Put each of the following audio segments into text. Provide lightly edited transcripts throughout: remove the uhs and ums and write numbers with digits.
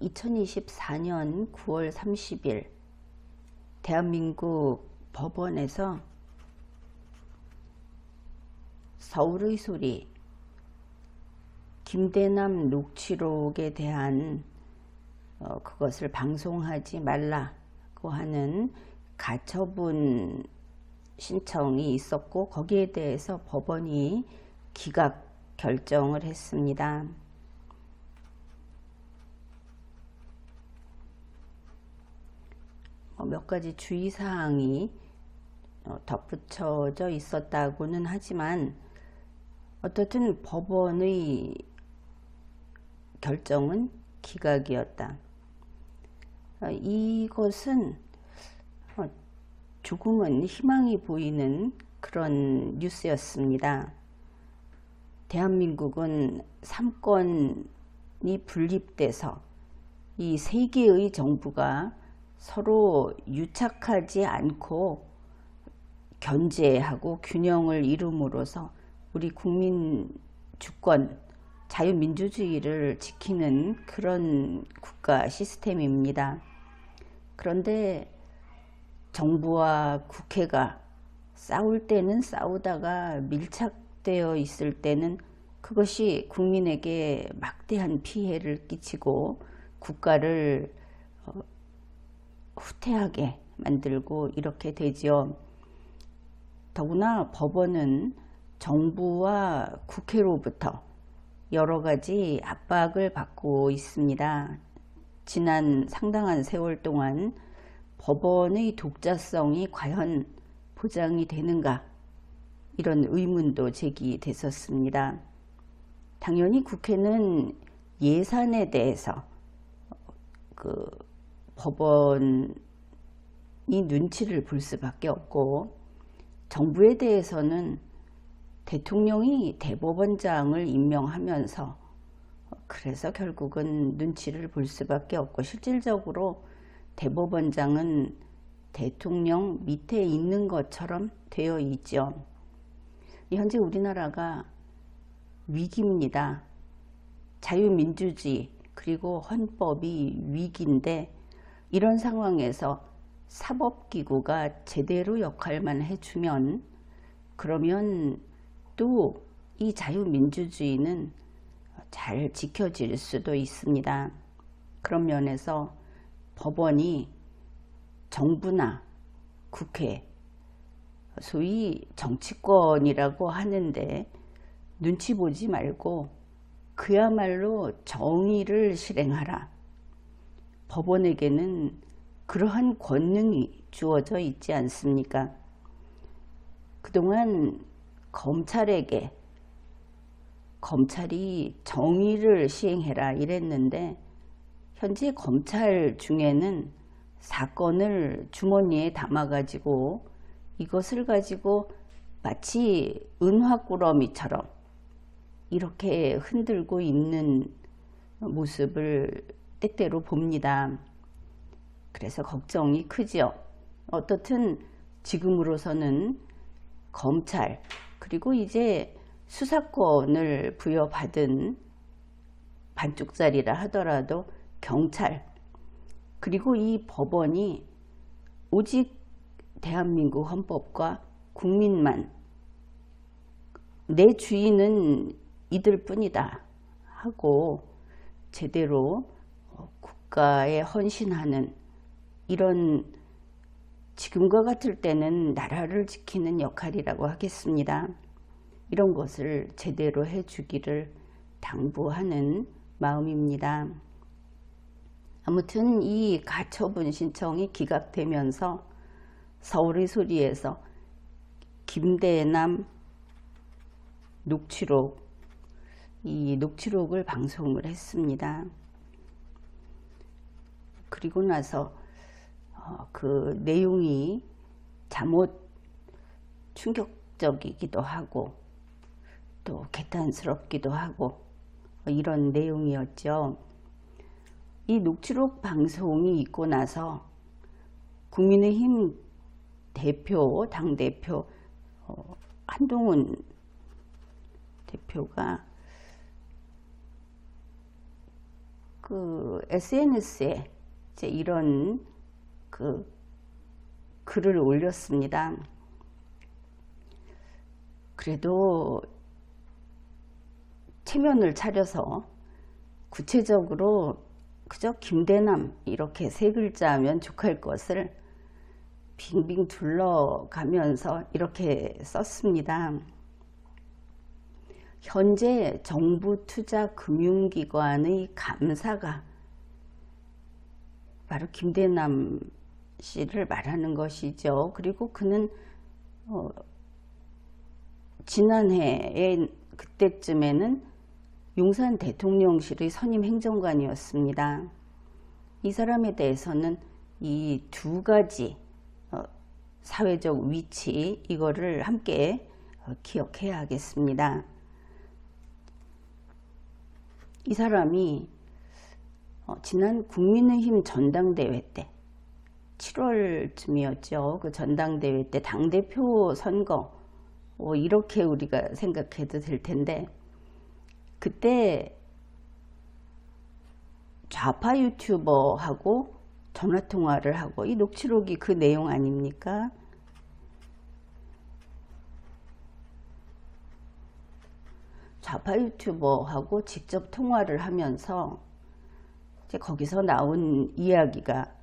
2024년 9월 30일 대한민국 법원에서 서울의 소리 김대남 녹취록에 대한 그것을 방송하지 말라고 하는 가처분 신청이 있었고, 거기에 대해서 법원이 기각 결정을 했습니다. 몇 가지 주의사항이 덧붙여져 있었다고는 하지만 어떻든 법원의 결정은 기각이었다. 이것은 조금은 희망이 보이는 그런 뉴스였습니다. 대한민국은 3권이 분립돼서 이 세 개의 정부가 서로 유착하지 않고 견제하고 균형을 이룸으로써 우리 국민 주권, 자유민주주의를 지키는 그런 국가 시스템입니다. 그런데 정부와 국회가 싸울 때는 싸우다가 밀착되어 있을 때는 그것이 국민에게 막대한 피해를 끼치고 국가를 후퇴하게 만들고 이렇게 되지요. 더구나 법원은 정부와 국회로부터 여러 가지 압박을 받고 있습니다. 지난 상당한 세월 동안 법원의 독자성이 과연 보장이 되는가, 이런 의문도 제기됐었습니다. 당연히 국회는 예산에 대해서 법원이 눈치를 볼 수밖에 없고, 정부에 대해서는 대통령이 대법원장을 임명하면서 그래서 결국은 눈치를 볼 수밖에 없고, 실질적으로 대법원장은 대통령 밑에 있는 것처럼 되어 있죠. 현재 우리나라가 위기입니다. 자유민주주의 그리고 헌법이 위기인데, 이런 상황에서 사법기구가 제대로 역할만 해주면, 그러면 또 이 자유민주주의는 잘 지켜질 수도 있습니다. 그런 면에서 법원이 정부나 국회, 소위 정치권이라고 하는데 눈치 보지 말고 그야말로 정의를 실행하라. 법원에게는 그러한 권능이 주어져 있지 않습니까? 그동안 검찰이 정의를 시행해라 이랬는데, 현재 검찰 중에는 사건을 주머니에 담아가지고 이것을 가지고 마치 은화꾸러미처럼 이렇게 흔들고 있는 모습을 때때로 봅니다. 그래서 걱정이 크죠. 어떻든 지금으로서는 검찰, 그리고 이제 수사권을 부여받은 반쪽짜리라 하더라도 경찰, 그리고 이 법원이 오직 대한민국 헌법과 국민만, 내 주인은 이들 뿐이다 하고 제대로 국가에 헌신하는, 이런 지금과 같을 때는 나라를 지키는 역할이라고 하겠습니다. 이런 것을 제대로 해주기를 당부하는 마음입니다. 아무튼 이 가처분 신청이 기각되면서 서울의 소리에서 김대남 녹취록, 이 녹취록을 방송을 했습니다. 그리고 나서 그 내용이 잠옷 충격적이기도 하고 또 개탄스럽기도 하고 이런 내용이었죠. 이 녹취록 방송이 있고 나서 국민의힘 대표, 당대표 한동훈 대표가 그 SNS에 이제 이런 그 글을 올렸습니다. 그래도 체면을 차려서 구체적으로 그저 김대남 이렇게 세 글자 하면 족할 것을 빙빙 둘러가면서 이렇게 썼습니다. 현재 정부투자금융기관의 감사가 바로 김대남 씨를 말하는 것이죠. 그리고 그는 지난해에 그때쯤에는 용산 대통령실의 선임 행정관이었습니다. 이 사람에 대해서는 이 두 가지 사회적 위치 이거를 함께 기억해야 하겠습니다. 이 사람이 지난 국민의힘 전당대회 때 7월쯤이었죠. 그 전당대회 때 당대표 선거 이렇게 우리가 생각해도 될 텐데 그때 좌파 유튜버하고 전화통화를 하고 이 녹취록이 그 내용 아닙니까? 좌파 유튜버하고 직접 통화를 하면서 이제 거기서 나온 이야기가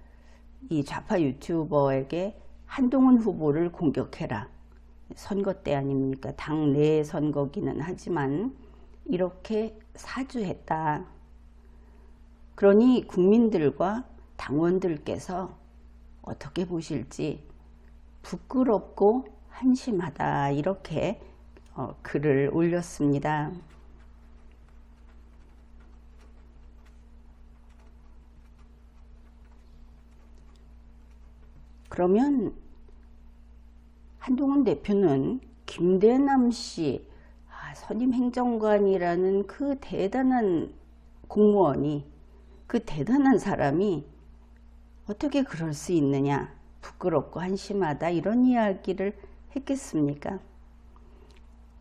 이 좌파 유튜버에게 한동훈 후보를 공격해라. 선거 때 아닙니까? 당내 선거기는 하지만 이렇게 사주했다. 그러니 국민들과 당원들께서 어떻게 보실지 부끄럽고 한심하다 이렇게 글을 올렸습니다. 그러면 한동훈 대표는 김대남 씨 선임 행정관이라는 그 대단한 공무원이 그 대단한 사람이 어떻게 그럴 수 있느냐 부끄럽고 한심하다 이런 이야기를 했겠습니까?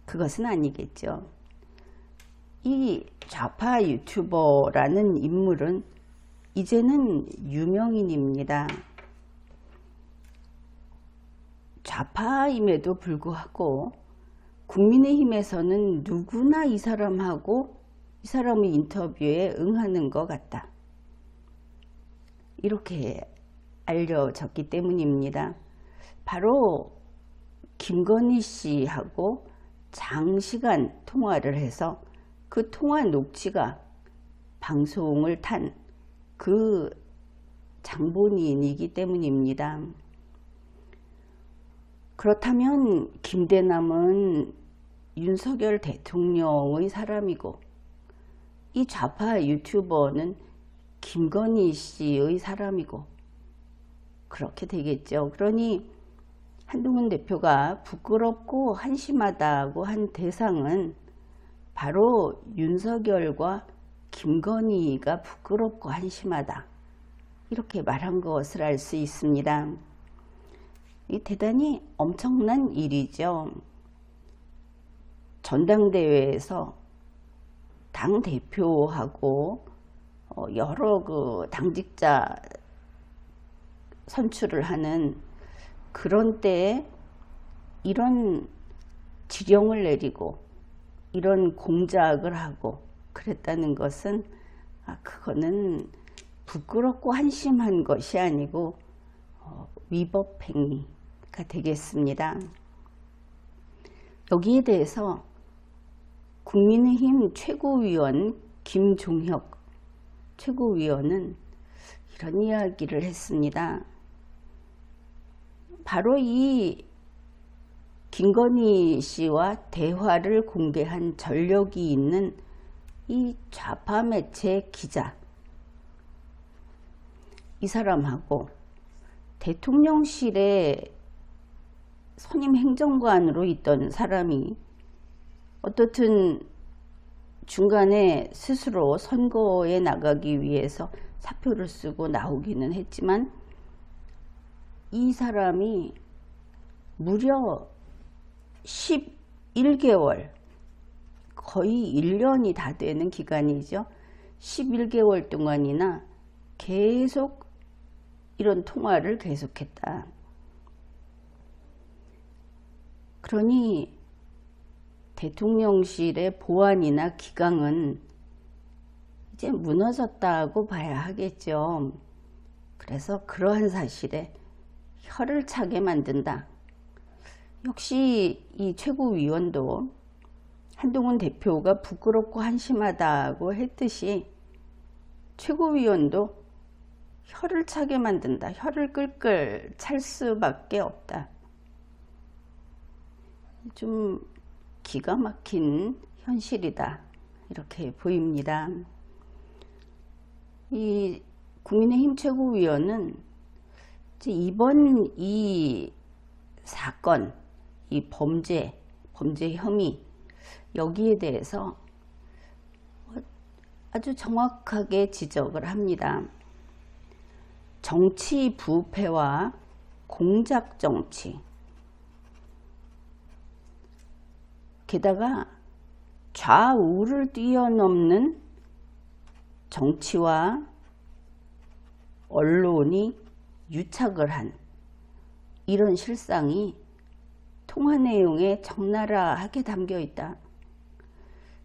그것은 아니겠죠. 이 좌파 유튜버라는 인물은 이제는 유명인입니다. 좌파임에도 불구하고 국민의힘에서는 누구나 이 사람하고 이 사람의 인터뷰에 응하는 것 같다. 이렇게 알려졌기 때문입니다. 바로 김건희 씨하고 장시간 통화를 해서 그 통화 녹취가 방송을 탄 그 장본인이기 때문입니다. 그렇다면 김대남은 윤석열 대통령의 사람이고 이 좌파 유튜버는 김건희 씨의 사람이고 그렇게 되겠죠. 그러니 한동훈 대표가 부끄럽고 한심하다고 한 대상은 바로 윤석열과 김건희가 부끄럽고 한심하다 이렇게 말한 것을 알 수 있습니다. 이 대단히 엄청난 일이죠. 전당대회에서 당대표하고 여러 그 당직자 선출을 하는 그런 때에 이런 지령을 내리고 이런 공작을 하고 그랬다는 것은 그거는 부끄럽고 한심한 것이 아니고 위법행위가 되겠습니다. 여기에 대해서 국민의힘 최고위원 김종혁 최고위원은 이런 이야기를 했습니다. 바로 이 김건희 씨와 대화를 공개한 전력이 있는 이 좌파 매체 기자, 이 사람하고 대통령실에 선임 행정관으로 있던 사람이 어떻든 중간에 스스로 선거에 나가기 위해서 사표를 쓰고 나오기는 했지만 이 사람이 무려 11개월 거의 1년이 다 되는 기간이죠. 11개월 동안이나 계속 이런 통화를 계속했다. 그러니 대통령실의 보안이나 기강은 이제 무너졌다고 봐야 하겠죠. 그래서 그러한 사실에 혀를 차게 만든다. 역시 이 최고위원도 한동훈 대표가 부끄럽고 한심하다고 했듯이 최고위원도 혀를 차게 만든다. 혀를 끌끌 찰 수밖에 없다. 좀 기가 막힌 현실이다. 이렇게 보입니다. 이 국민의힘 최고위원은 이번 이 사건, 이 범죄 혐의 여기에 대해서 아주 정확하게 지적을 합니다. 정치 부패와 공작 정치, 게다가 좌우를 뛰어넘는 정치와 언론이 유착을 한 이런 실상이 통화 내용에 적나라하게 담겨 있다.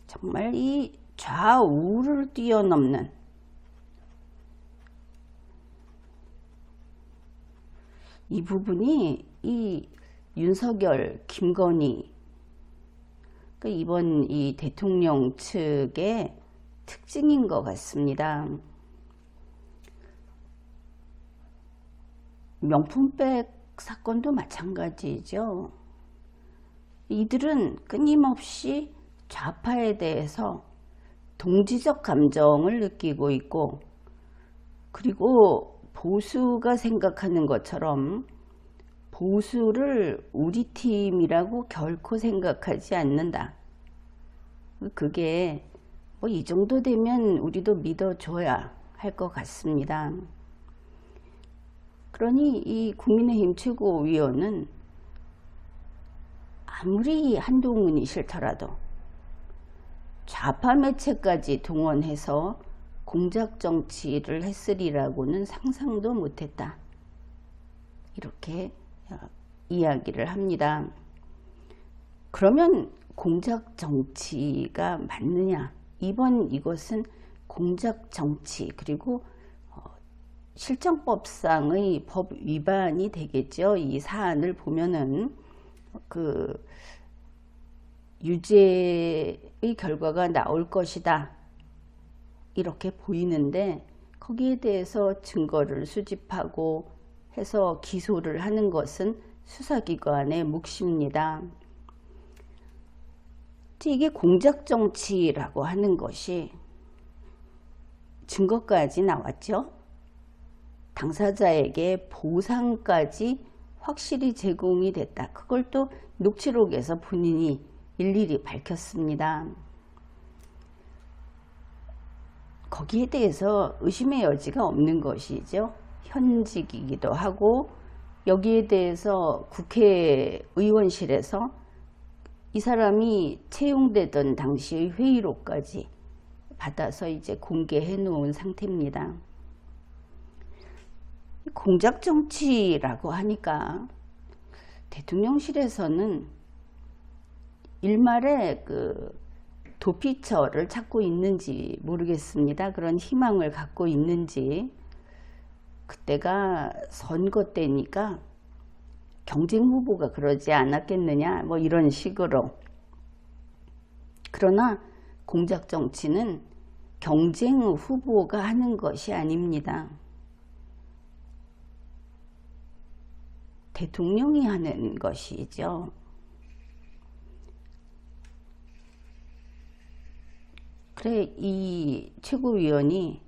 정말 이 좌우를 뛰어넘는 이 부분이 이 윤석열, 김건희 이번 이 대통령 측의 특징인 것 같습니다. 명품백 사건도 마찬가지죠. 이들은 끊임없이 좌파에 대해서 동지적 감정을 느끼고 있고, 그리고 보수가 생각하는 것처럼 보수를 우리 팀이라고 결코 생각하지 않는다. 그게 뭐 이 정도 되면 우리도 믿어줘야 할 것 같습니다. 그러니 이 국민의힘 최고위원은 아무리 한동훈이 싫더라도 좌파 매체까지 동원해서 공작 정치를 했으리라고는 상상도 못했다. 이렇게 이야기를 합니다. 그러면 공작 정치가 맞느냐? 이것은 공작 정치 그리고 실정법상의 법 위반이 되겠죠. 이 사안을 보면은 그 유죄의 결과가 나올 것이다. 이렇게 보이는데 거기에 대해서 증거를 수집하고 해서 기소를 하는 것은 수사기관의 몫입니다. 이게 공작정치라고 하는 것이 증거까지 나왔죠. 당사자에게 보상까지 확실히 제공이 됐다. 그걸 또 녹취록에서 본인이 일일이 밝혔습니다. 거기에 대해서 의심의 여지가 없는 것이죠. 현직이기도 하고 여기에 대해서 국회의원실에서 이 사람이 채용되던 당시의 회의록까지 받아서 이제 공개해 놓은 상태입니다. 공작정치라고 하니까 대통령실에서는 일말의 그 도피처를 찾고 있는지 모르겠습니다. 그런 희망을 갖고 있는지, 그때가 선거 때니까 경쟁 후보가 그러지 않았겠느냐 뭐 이런 식으로. 그러나 공작 정치는 경쟁 후보가 하는 것이 아닙니다. 대통령이 하는 것이죠. 그래, 이 최고위원이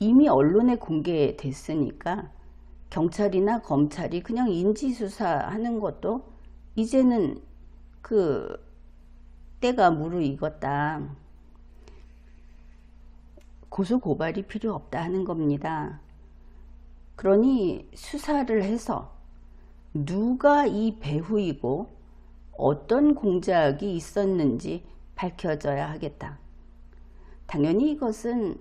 이미 언론에 공개됐으니까 경찰이나 검찰이 그냥 인지수사하는 것도 이제는 그 때가 무르익었다. 고소고발이 필요 없다 하는 겁니다. 그러니 수사를 해서 누가 이 배후이고 어떤 공작이 있었는지 밝혀져야 하겠다. 당연히 이것은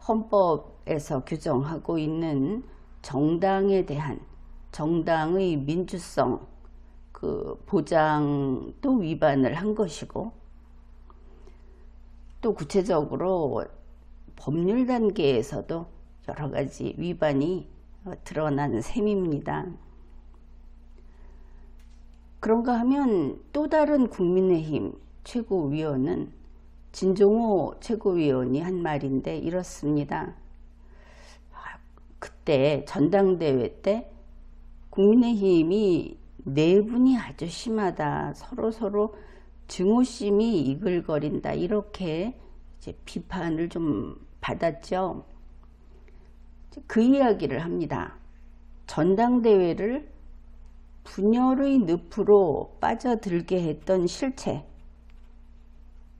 헌법에서 규정하고 있는 정당에 대한 정당의 민주성 그 보장도 위반을 한 것이고, 또 구체적으로 법률 단계에서도 여러 가지 위반이 드러난 셈입니다. 그런가 하면 또 다른 국민의힘 최고위원은 진종호 최고위원이 한 말인데 이렇습니다. 그때 전당대회 때 국민의힘이 내분이 아주 심하다, 서로 증오심이 이글거린다, 이렇게 이제 비판을 좀 받았죠. 그 이야기를 합니다. 전당대회를 분열의 늪으로 빠져들게 했던 실체,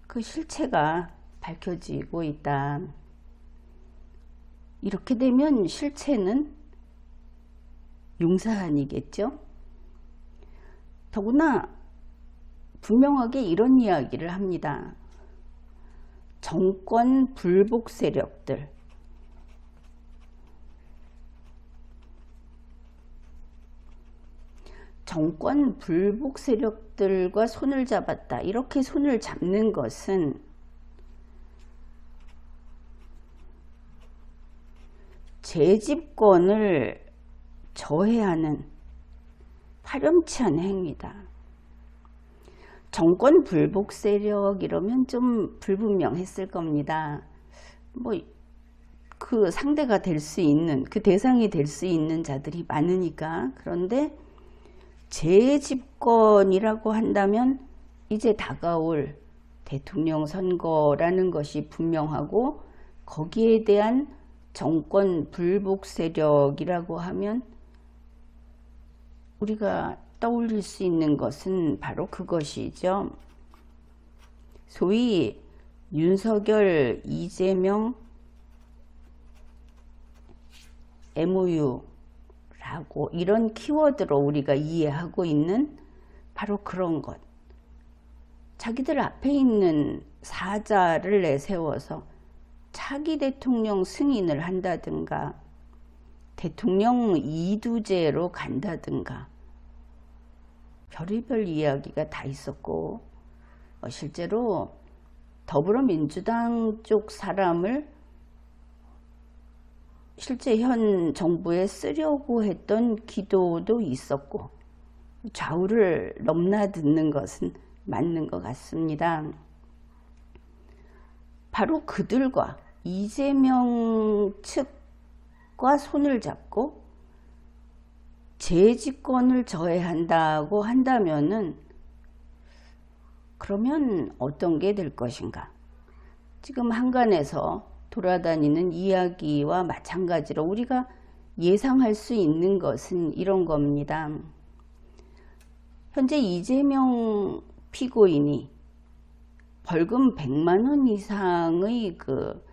그 실체가 밝혀지고 있다. 이렇게 되면 실체는 용사안이겠죠. 더구나 분명하게 이런 이야기를 합니다. 정권 불복 세력들, 정권 불복 세력들과 손을 잡았다. 이렇게 손을 잡는 것은 재집권을 저해하는 파렴치한 행위다. 정권 불복 세력 이러면 좀 불분명했을 겁니다. 뭐 그 상대가 될 수 있는, 그 대상이 될 수 있는 자들이 많으니까. 그런데 재집권이라고 한다면 이제 다가올 대통령 선거라는 것이 분명하고, 거기에 대한 정권 불복 세력이라고 하면 우리가 떠올릴 수 있는 것은 바로 그것이죠. 소위 윤석열, 이재명 MOU라고 이런 키워드로 우리가 이해하고 있는 바로 그런 것. 자기들 앞에 있는 사자를 내세워서 차기 대통령 승인을 한다든가 대통령 이두제로 간다든가 별의별 이야기가 다 있었고, 실제로 더불어민주당 쪽 사람을 실제 현 정부에 쓰려고 했던 기도도 있었고, 좌우를 넘나듣는 것은 맞는 것 같습니다. 바로 그들과 이재명 측과 손을 잡고 재집권을 저해한다고 한다면은, 그러면 어떤 게 될 것인가? 지금 한간에서 돌아다니는 이야기와 마찬가지로 우리가 예상할 수 있는 것은 이런 겁니다. 현재 이재명 피고인이 벌금 100만 원 이상의 그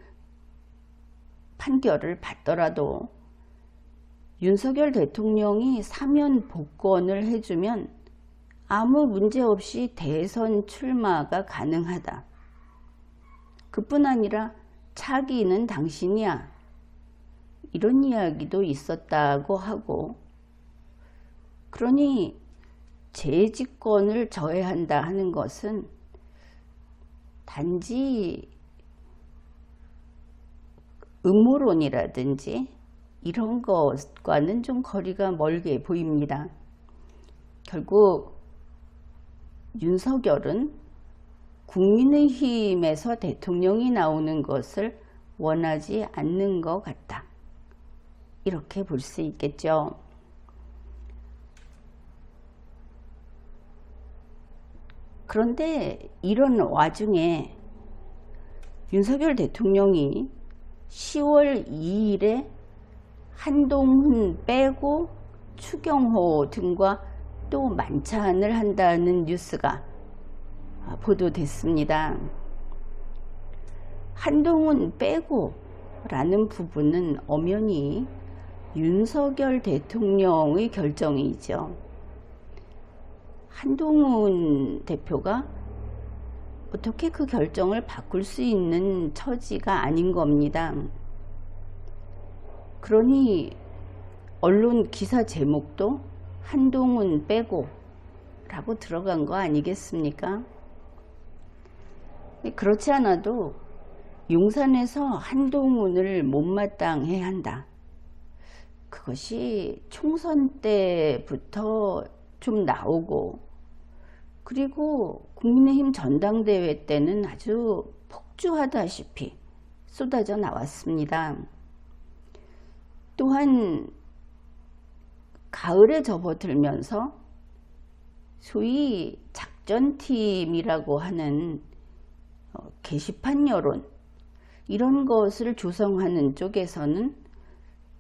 판결을 받더라도 윤석열 대통령이 사면 복권을 해주면 아무 문제 없이 대선 출마가 가능하다. 그뿐 아니라 차기는 당신이야. 이런 이야기도 있었다고 하고, 그러니 재집권을 저해한다 하는 것은 단지 음모론이라든지 이런 것과는 좀 거리가 멀게 보입니다. 결국 윤석열은 국민의힘에서 대통령이 나오는 것을 원하지 않는 것 같다. 이렇게 볼 수 있겠죠. 그런데 이런 와중에 윤석열 대통령이 10월 2일에 한동훈 빼고 추경호 등과 또 만찬을 한다는 뉴스가 보도됐습니다. 한동훈 빼고 라는 부분은 엄연히 윤석열 대통령의 결정이죠. 한동훈 대표가 어떻게 그 결정을 바꿀 수 있는 처지가 아닌 겁니다. 그러니 언론 기사 제목도 한동훈 빼고 라고 들어간 거 아니겠습니까? 그렇지 않아도 용산에서 한동훈을 못마땅해 한다. 그것이 총선 때부터 좀 나오고, 그리고 국민의힘 전당대회 때는 아주 폭주하다시피 쏟아져 나왔습니다. 또한 가을에 접어들면서 소위 작전팀이라고 하는 게시판 여론, 이런 것을 조성하는 쪽에서는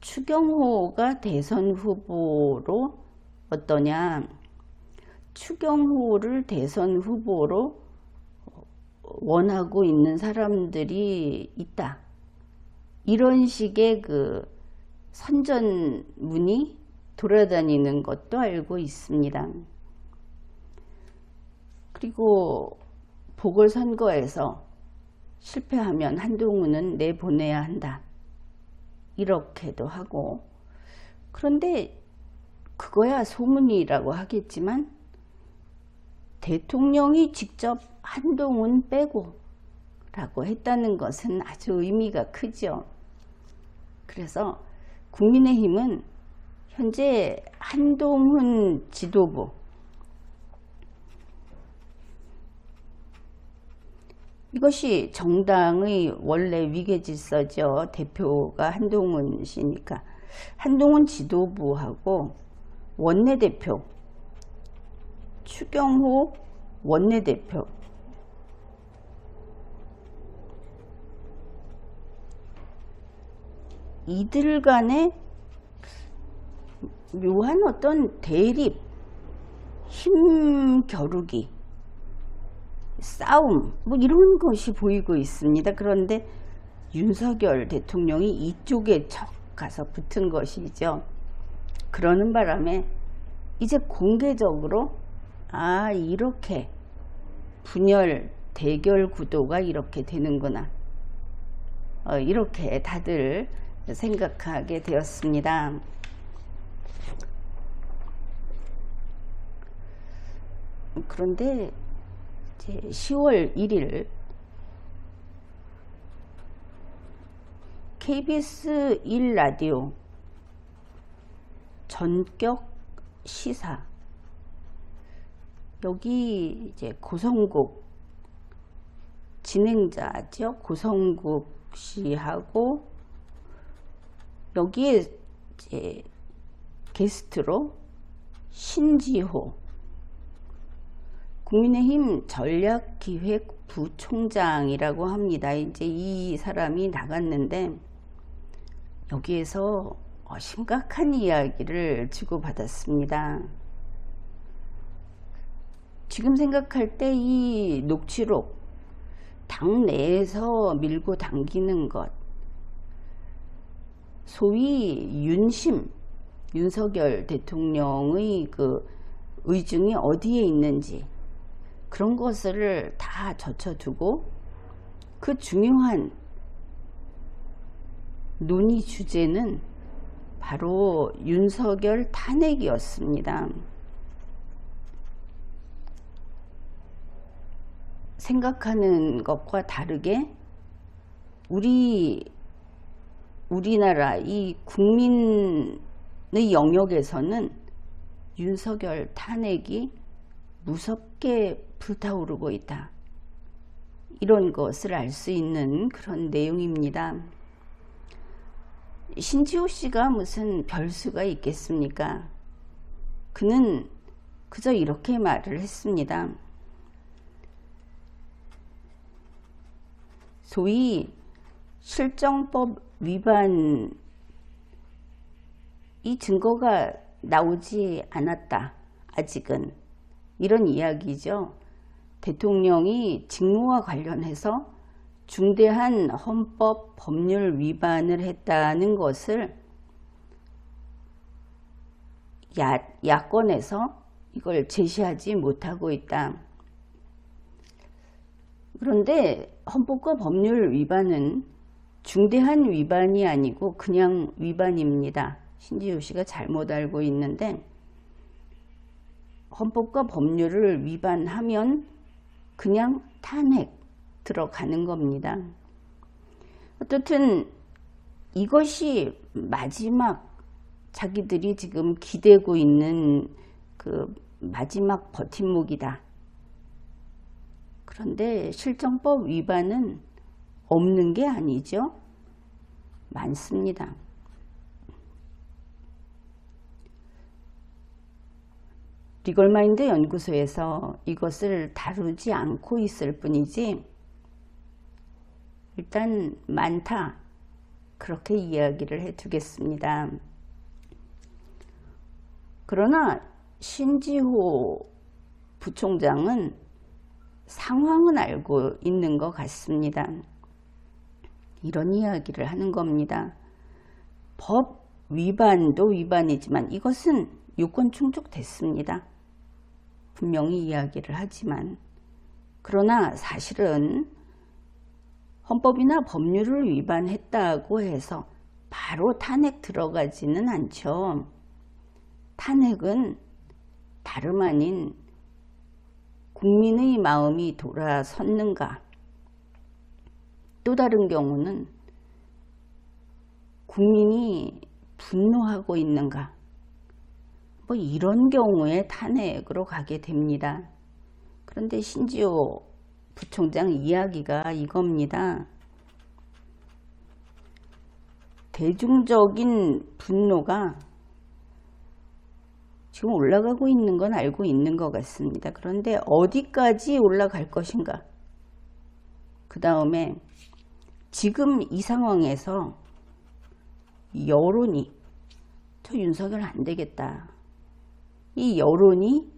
추경호가 대선 후보로 어떠냐, 추경호를 대선 후보로 원하고 있는 사람들이 있다, 이런 식의 그 선전문이 돌아다니는 것도 알고 있습니다. 그리고 보궐선거에서 실패하면 한동훈은 내보내야 한다, 이렇게도 하고, 그런데 그거야 소문이라고 하겠지만 대통령이 직접 한동훈 빼고 라고 했다는 것은 아주 의미가 크죠. 그래서 국민의힘은 현재 한동훈 지도부, 이것이 정당의 원래 위계질서죠. 대표가 한동훈 씨니까. 한동훈 지도부하고 원내대표, 추경호 원내대표, 이들 간의 묘한 어떤 대립, 힘 겨루기, 싸움, 뭐 이런 것이 보이고 있습니다. 그런데 윤석열 대통령이 이쪽에 척 가서 붙은 것이죠. 그러는 바람에 이제 공개적으로 이렇게 분열 대결 구도가 이렇게 되는구나, 이렇게 다들 생각하게 되었습니다. 그런데 이제 10월 1일 KBS 1라디오 전격 시사, 여기 이제 고성국 진행자죠. 고성국 씨하고 여기에 이제 게스트로 신지호 국민의힘 전략기획부총장이라고 합니다. 이제 이 사람이 나갔는데 여기에서 심각한 이야기를 주고받았습니다. 지금 생각할 때 이 녹취록, 당 내에서 밀고 당기는 것, 소위 윤심, 윤석열 대통령의 그 의중이 어디에 있는지, 그런 것을 다 젖혀두고 그 중요한 논의 주제는 바로 윤석열 탄핵이었습니다. 생각하는 것과 다르게 우리나라 이 국민의 영역에서는 윤석열 탄핵이 무섭게 불타오르고 있다, 이런 것을 알 수 있는 그런 내용입니다. 신지호 씨가 무슨 별수가 있겠습니까? 그는 그저 이렇게 말을 했습니다. 소위 실정법 위반, 이 증거가 나오지 않았다, 아직은, 이런 이야기죠. 대통령이 직무와 관련해서 중대한 헌법 법률 위반을 했다는 것을 야권에서 이걸 제시하지 못하고 있다. 그런데 헌법과 법률 위반은 중대한 위반이 아니고 그냥 위반입니다. 신지호 씨가 잘못 알고 있는데, 헌법과 법률을 위반하면 그냥 탄핵 들어가는 겁니다. 어떻든 이것이 마지막 자기들이 지금 기대고 있는 그 마지막 버팀목이다. 그런데 실정법 위반은 없는 게 아니죠. 많습니다. 리걸마인드 연구소에서 이것을 다루지 않고 있을 뿐이지 일단 많다. 그렇게 이야기를 해두겠습니다. 그러나 신지호 부총장은 상황은 알고 있는 것 같습니다. 이런 이야기를 하는 겁니다. 법 위반도 위반이지만 이것은 요건 충족됐습니다. 분명히 이야기를 하지만, 그러나 사실은 헌법이나 법률을 위반했다고 해서 바로 탄핵 들어가지는 않죠. 탄핵은 다름 아닌 국민의 마음이 돌아섰는가, 또 다른 경우는 국민이 분노하고 있는가, 뭐 이런 경우에 탄핵으로 가게 됩니다. 그런데 신지호 부총장 이야기가 이겁니다. 대중적인 분노가 지금 올라가고 있는 건 알고 있는 것 같습니다. 그런데 어디까지 올라갈 것인가? 그 다음에 지금 이 상황에서 여론이 저 윤석열 안 되겠다. 이 여론이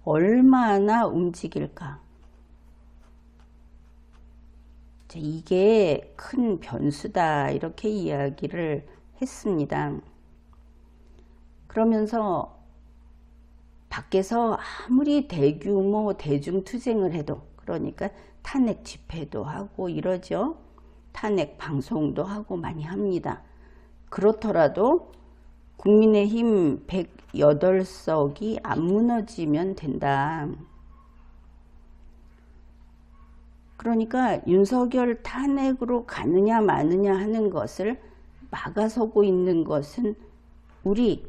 얼마나 움직일까? 이게 큰 변수다. 이렇게 이야기를 했습니다. 그러면서 밖에서 아무리 대규모 대중투쟁을 해도, 그러니까 탄핵 집회도 하고 이러죠. 탄핵 방송도 하고 많이 합니다. 그렇더라도 국민의힘 108석이 안 무너지면 된다. 그러니까 윤석열 탄핵으로 가느냐 마느냐 하는 것을 막아서고 있는 것은 우리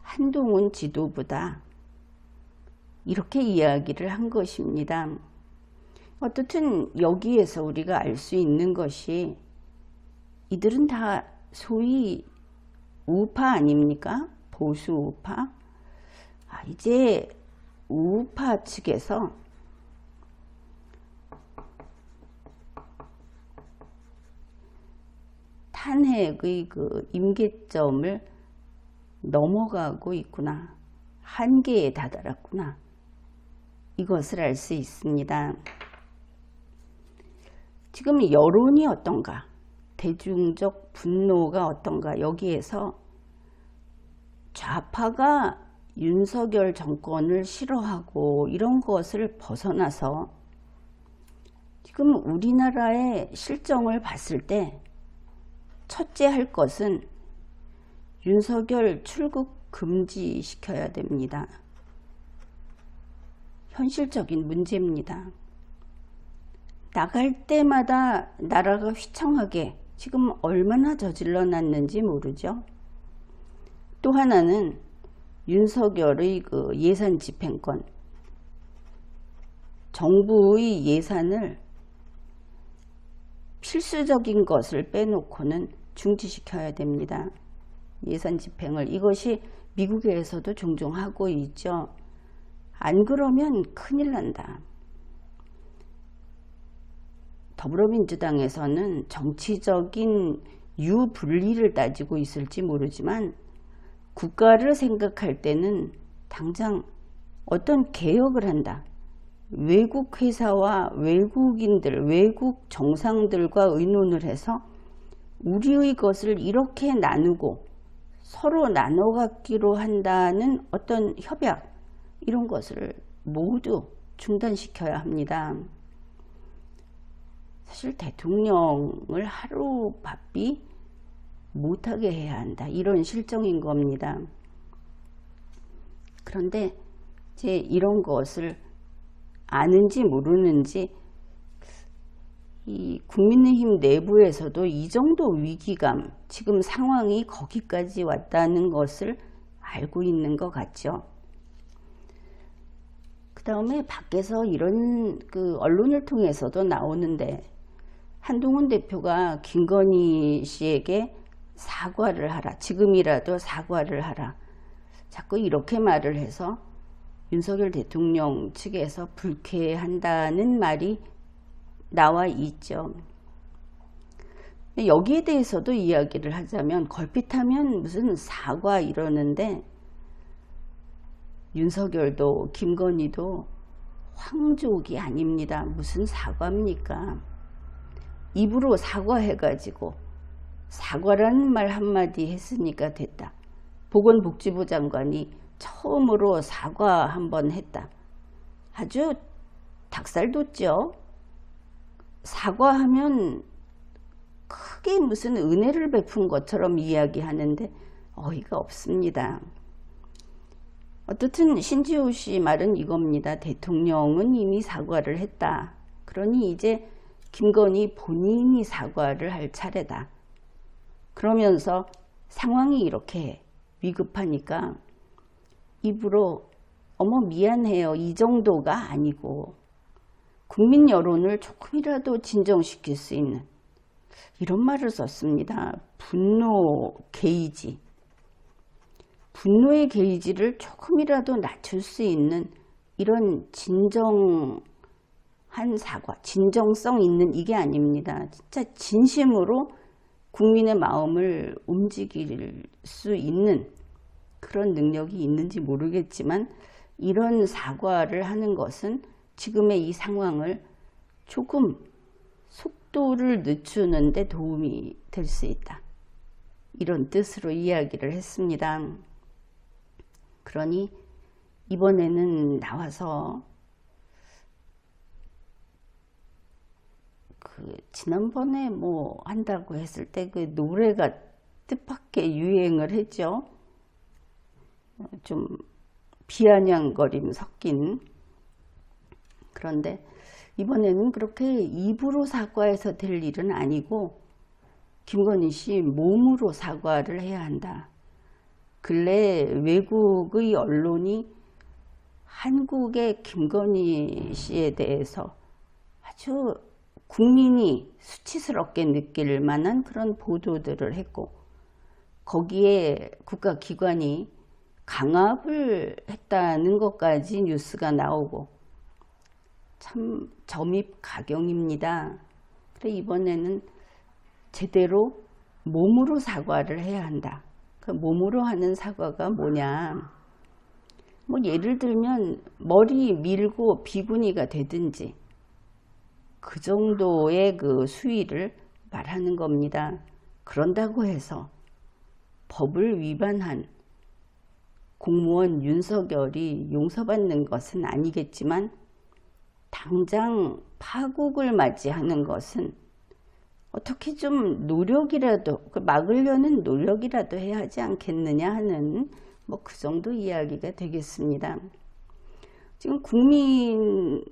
한동훈 지도부다. 이렇게 이야기를 한 것입니다. 어떻든 여기에서 우리가 알 수 있는 것이 이들은 다 소위 우파 아닙니까? 보수 우파. 이제 우파 측에서 탄핵의 그 임계점을 넘어가고 있구나. 한계에 다다랐구나. 이것을 알 수 있습니다. 지금 여론이 어떤가? 대중적 분노가 어떤가? 여기에서 좌파가 윤석열 정권을 싫어하고 이런 것을 벗어나서 지금 우리나라의 실정을 봤을 때 첫째 할 것은 윤석열 출국 금지시켜야 됩니다. 현실적인 문제입니다. 나갈 때마다 나라가 휘청하게 지금 얼마나 저질러 놨는지 모르죠. 또 하나는 윤석열의 그 예산 집행권, 정부의 예산을 필수적인 것을 빼놓고는 중지시켜야 됩니다. 예산 집행을. 이것이 미국에서도 종종 하고 있죠. 안 그러면 큰일 난다. 더불어민주당에서는 정치적인 유불리를 따지고 있을지 모르지만 국가를 생각할 때는 당장 어떤 개혁을 한다. 외국 회사와 외국인들, 외국 정상들과 의논을 해서 우리의 것을 이렇게 나누고 서로 나눠 갖기로 한다는 어떤 협약, 이런 것을 모두 중단시켜야 합니다. 사실 대통령을 하루 바삐 못하게 해야 한다. 이런 실정인 겁니다. 그런데 이제 이런 것을 아는지 모르는지 이 국민의힘 내부에서도 이 정도 위기감, 지금 상황이 거기까지 왔다는 것을 알고 있는 것 같죠. 그 다음에 밖에서 이런 그 언론을 통해서도 나오는데, 한동훈 대표가 김건희 씨에게 사과를 하라, 지금이라도 사과를 하라, 자꾸 이렇게 말을 해서 윤석열 대통령 측에서 불쾌한다는 말이 나와 있죠. 여기에 대해서도 이야기를 하자면, 걸핏하면 무슨 사과 이러는데, 윤석열도 김건희도 황족이 아닙니다. 무슨 사과입니까? 입으로 사과해가지고 사과라는 말 한마디 했으니까 됐다. 보건복지부 장관이 처음으로 사과 한번 했다. 아주 닭살 돋죠. 사과하면 크게 무슨 은혜를 베푼 것처럼 이야기하는데 어이가 없습니다. 어떻든 신지호 씨 말은 이겁니다. 대통령은 이미 사과를 했다. 그러니 이제 김건희 본인이 사과를 할 차례다. 그러면서 상황이 이렇게 위급하니까 입으로 어머 미안해요, 이 정도가 아니고 국민 여론을 조금이라도 진정시킬 수 있는 이런 말을 썼습니다. 분노 게이지, 분노의 게이지를 조금이라도 낮출 수 있는 이런 진정한 사과, 진정성 있는 이게 아닙니다. 진짜 진심으로 국민의 마음을 움직일 수 있는 그런 능력이 있는지 모르겠지만, 이런 사과를 하는 것은 지금의 이 상황을 조금 속도를 늦추는 데 도움이 될 수 있다. 이런 뜻으로 이야기를 했습니다. 그러니 이번에는 나와서 지난번에 뭐 한다고 했을 때 그 노래가 뜻밖의 유행을 했죠. 좀 비아냥거림 섞인. 그런데 이번에는 그렇게 입으로 사과해서 될 일은 아니고 김건희 씨 몸으로 사과를 해야 한다. 근래 외국의 언론이 한국의 김건희 씨에 대해서 아주 국민이 수치스럽게 느낄 만한 그런 보도들을 했고, 거기에 국가기관이 강압을 했다는 것까지 뉴스가 나오고 참 점입가경입니다. 그래 이번에는 제대로 몸으로 사과를 해야 한다. 그 몸으로 하는 사과가 뭐냐, 뭐 예를 들면 머리 밀고 비구니가 되든지 그 정도의 그 수위를 말하는 겁니다. 그런다고 해서 법을 위반한 공무원 윤석열이 용서받는 것은 아니겠지만, 당장 파국을 맞이하는 것은 어떻게 좀 노력이라도, 막으려는 노력이라도 해야 하지 않겠느냐 하는 뭐 그 정도 이야기가 되겠습니다. 지금 국민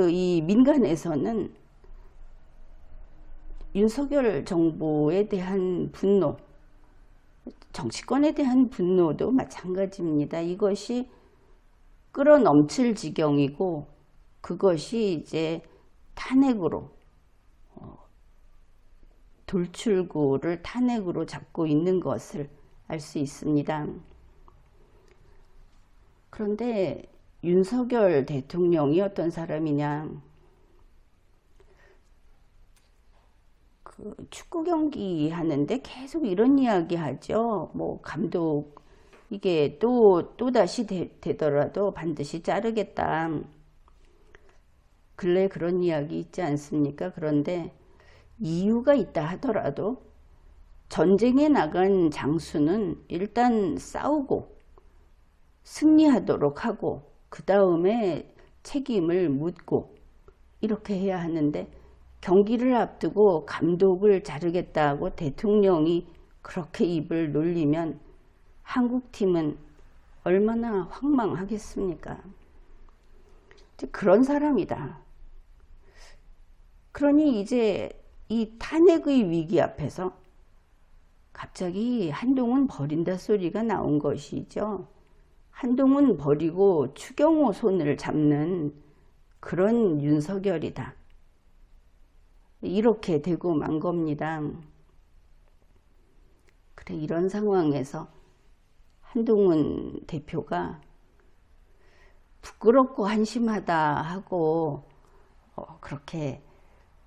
이 민간에서는 윤석열 정부에 대한 분노, 정치권에 대한 분노도 마찬가지입니다. 이것이 끌어넘칠 지경이고, 그것이 이제 탄핵으로 돌출구를 탄핵으로 잡고 있는 것을 알 수 있습니다. 그런데 윤석열 대통령이 어떤 사람이냐, 축구 경기 하는데 계속 이런 이야기 하죠. 뭐 감독 이게 또다시 되더라도 반드시 자르겠다. 근래 그런 이야기 있지 않습니까? 그런데 이유가 있다 하더라도 전쟁에 나간 장수는 일단 싸우고 승리하도록 하고 그 다음에 책임을 묻고 이렇게 해야 하는데, 경기를 앞두고 감독을 자르겠다고 대통령이 그렇게 입을 놀리면 한국팀은 얼마나 황망하겠습니까? 그런 사람이다. 그러니 이제 이 탄핵의 위기 앞에서 갑자기 한동훈 버린다 소리가 나온 것이죠. 한동훈 버리고 추경호 손을 잡는 그런 윤석열이다. 이렇게 되고 만 겁니다. 그래, 이런 상황에서 한동훈 대표가 부끄럽고 한심하다 하고 그렇게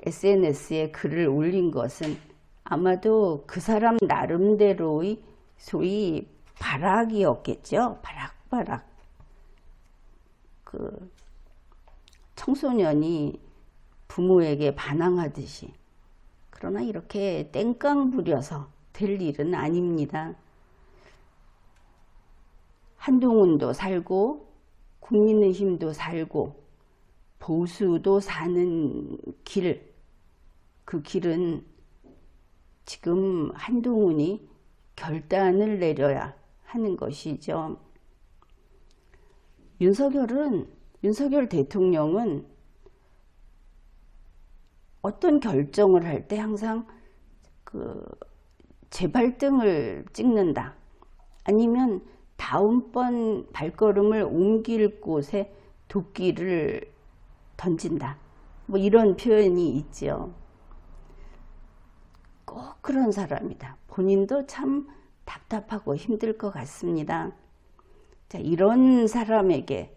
SNS에 글을 올린 것은 아마도 그 사람 나름대로의 소위 발악이었겠죠. 발악. 그 청소년이 부모에게 반항하듯이. 그러나 이렇게 땡깡 부려서 될 일은 아닙니다. 한동훈도 살고 국민의힘도 살고 보수도 사는 길, 그 길은 지금 한동훈이 결단을 내려야 하는 것이죠. 윤석열 대통령은 어떤 결정을 할 때 항상 그 제발등을 찍는다. 아니면 다음번 발걸음을 옮길 곳에 도끼를 던진다. 뭐 이런 표현이 있죠. 꼭 그런 사람이다. 본인도 참 답답하고 힘들 것 같습니다. 자, 이런 사람에게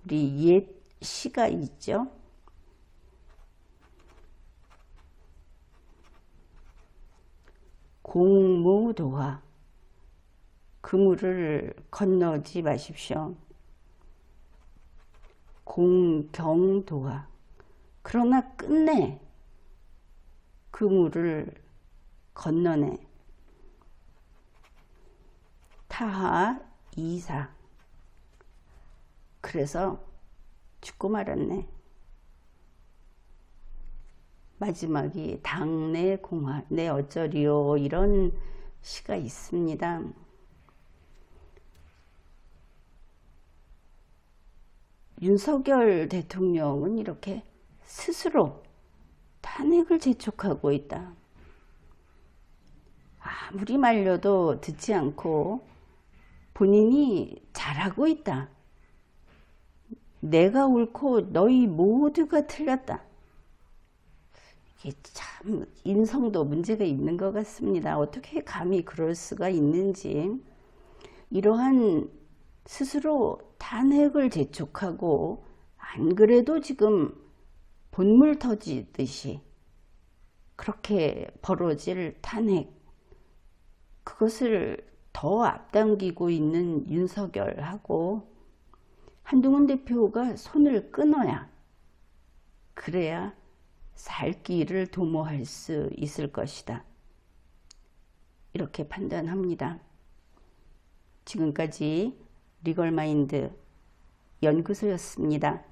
우리 옛 시가 있죠. 공무도화. 그물을 건너지 마십시오. 공경도화. 그러나 끝내 그물을 건너네. 타하 이사. 그래서 죽고 말았네. 마지막이 당내 공화, 내 어쩌리요, 이런 시가 있습니다. 윤석열 대통령은 이렇게 스스로 탄핵을 재촉하고 있다. 아무리 말려도 듣지 않고 본인이 잘하고 있다. 내가 옳고 너희 모두가 틀렸다. 이게 참 인성도 문제가 있는 것 같습니다. 어떻게 감히 그럴 수가 있는지. 이러한 스스로 탄핵을 재촉하고 안 그래도 지금 본물 터지듯이 그렇게 벌어질 탄핵, 그것을 더 앞당기고 있는 윤석열하고 한동훈 대표가 손을 끊어야, 그래야 살 길을 도모할 수 있을 것이다. 이렇게 판단합니다. 지금까지 리걸마인드 연구소였습니다.